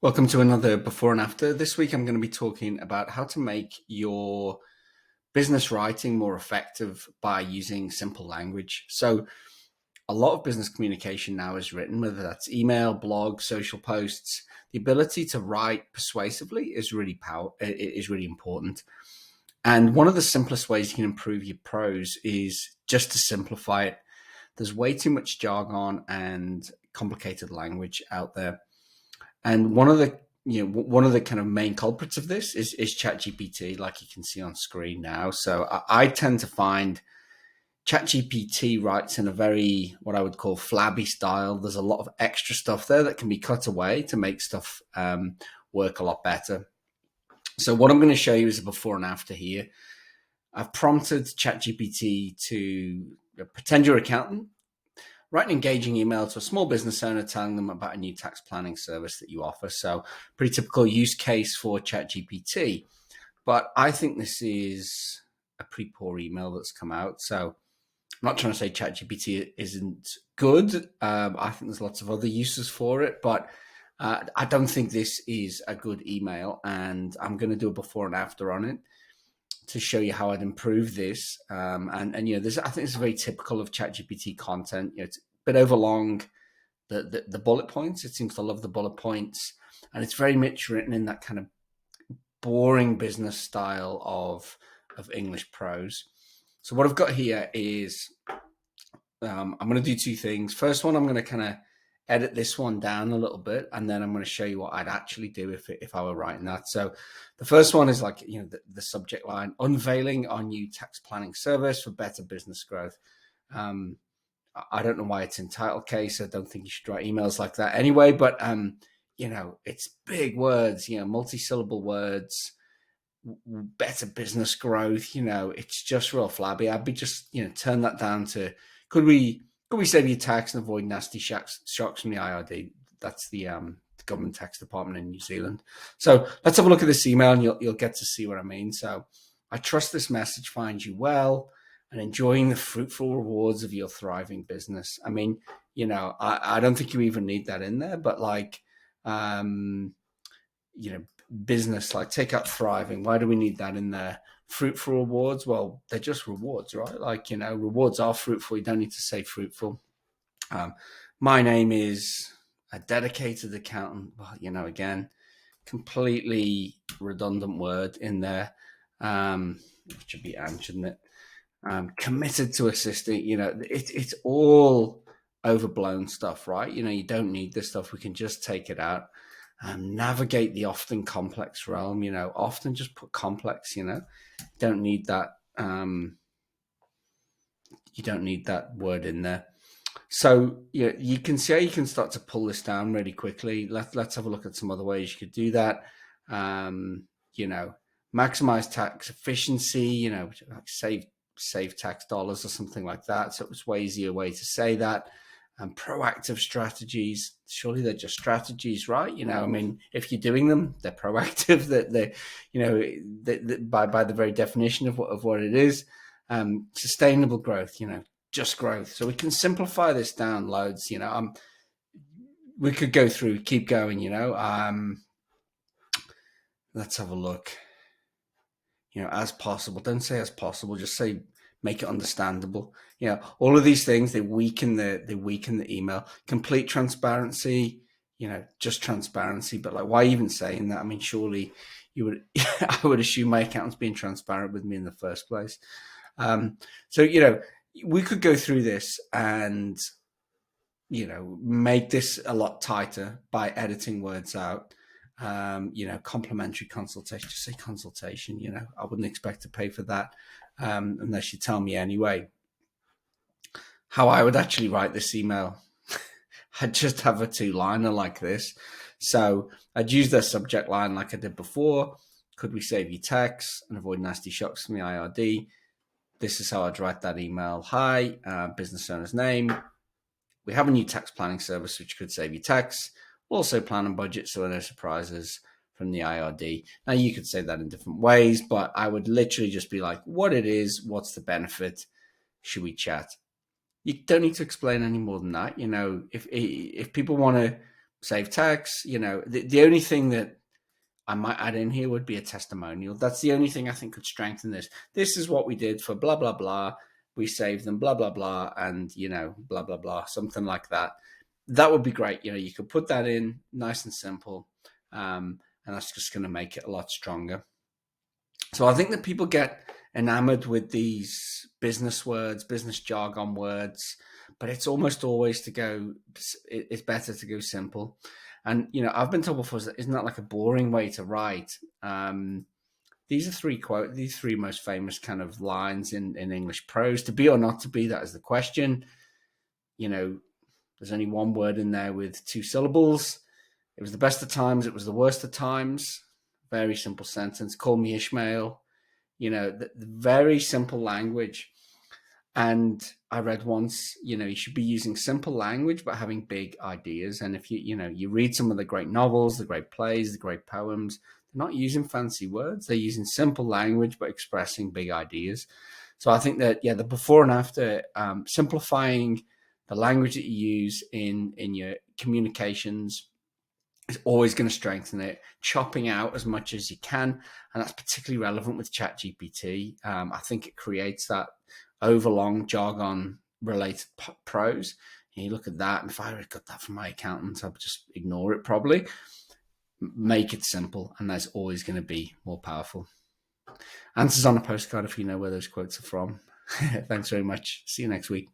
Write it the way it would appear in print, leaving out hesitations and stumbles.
Welcome to another before and after. This week I'm going to be talking about how to make your business writing more effective by using simple language. So, a lot of business communication now is written, whether that's email, blog, social posts. The ability to write persuasively is really important. And one of the simplest ways you can improve your prose is just to simplify it. There's way too much jargon and complicated language out there. And one of the kind of main culprits of this is ChatGPT, like you can see on screen now. So I tend to find ChatGPT writes in a very what I would call flabby style. There's a lot of extra stuff there that can be cut away to make stuff work a lot better. So what I'm going to show you is a before and after here. I've prompted ChatGPT to pretend you're an accountant. Write an engaging email to a small business owner telling them about a new tax planning service that you offer. So, pretty typical use case for ChatGPT. But I think this is a pretty poor email that's come out. So, I'm not trying to say ChatGPT isn't good. I think there's lots of other uses for it, but I don't think this is a good email. And I'm going to do a before and after on it to show you how I'd improve this. This I think this is very typical of ChatGPT content. It's a bit overlong. The bullet points. It seems to love the bullet points, and it's very much written in that kind of boring business style of English prose. So what I've got here is I'm going to do two things. First one, I'm going to kind of edit this one down a little bit, and then I'm going to show you what I'd actually do if I were writing that. So the first one is like, the subject line, unveiling our new tax planning service for better business growth. I don't know why it's in title case. I don't think you should write emails like that anyway, but it's big words, multi-syllable words, better business growth, it's just real flabby. I'd be just, turn that down to, could we save you tax and avoid nasty shocks from the IRD? That's the government tax department in New Zealand. So let's have a look at this email, and you'll get to see what I mean. So I trust this message finds you well and enjoying the fruitful rewards of your thriving business. I mean, I don't think you even need that in there, but business, like take out thriving. Why do we need that in there? Fruitful rewards, well, they're just rewards, right? Rewards are fruitful. You don't need to say fruitful. My name is a dedicated accountant. Well, again, completely redundant word in there. It should be and, shouldn't it? Committed to assisting. It's all overblown stuff, right? You don't need this stuff. We can just take it out. Navigate the often complex realm. Often just put complex. Don't need that. You don't need that word in there. So you can see how you can start to pull this down really quickly. Let's have a look at some other ways you could do that. Maximize tax efficiency. Like save tax dollars or something like that. So it's way easier way to say that. Proactive strategies. Surely they're just strategies, right? If you're doing them, they're proactive. That by the very definition of what it is. Sustainable growth. Just growth. So we can simplify this down loads. We could go through, keep going. Let's have a look. As possible. Don't say as possible. Just say make it understandable. All of these things, they weaken the email. Complete transparency, just transparency. But why even saying that? I mean, surely you would, I would assume my accountant's being transparent with me in the first place. We could go through this and, make this a lot tighter by editing words out. Complimentary consultation, just say consultation. I wouldn't expect to pay for that unless you tell me anyway. How I would actually write this email, I'd just have a two-liner like this. So I'd use the subject line like I did before. Could we save you tax and avoid nasty shocks from the IRD? This is how I'd write that email. Hi, business owner's name. We have a new tax planning service which could save you tax. Also plan and budget so there are no surprises from the IRD. Now you could say that in different ways, but I would literally just be like, what it is, what's the benefit, should we chat? You don't need to explain any more than that. If people want to save text. The only thing that I might add in here would be a testimonial. That's the only thing I think could strengthen this. This is what we did for blah, blah, blah. We saved them, blah, blah, blah, and, blah, blah, blah, something like that. That would be great. You could put that in nice and simple. And that's just going to make it a lot stronger. So I think that people get enamored with these business words, business jargon words, but it's almost always it's better to go simple. And, I've been told before, isn't that like a boring way to write? These are these three most famous kind of lines in English prose. To be or not to be, that is the question. There's only one word in there with two syllables. It was the best of times. It was the worst of times. Very simple sentence. Call me Ishmael. The very simple language. And I read once, you should be using simple language, but having big ideas. And if you read some of the great novels, the great plays, the great poems, they're not using fancy words. They're using simple language, but expressing big ideas. So I think that, the before and after, simplifying the language that you use in your communications is always going to strengthen it. Chopping out as much as you can, and that's particularly relevant with ChatGPT. I think it creates that overlong jargon-related prose. And you look at that, and if I got that from my accountant, I would just ignore it probably. Make it simple, and that's always going to be more powerful. Answers on a postcard if you know where those quotes are from. Thanks very much. See you next week.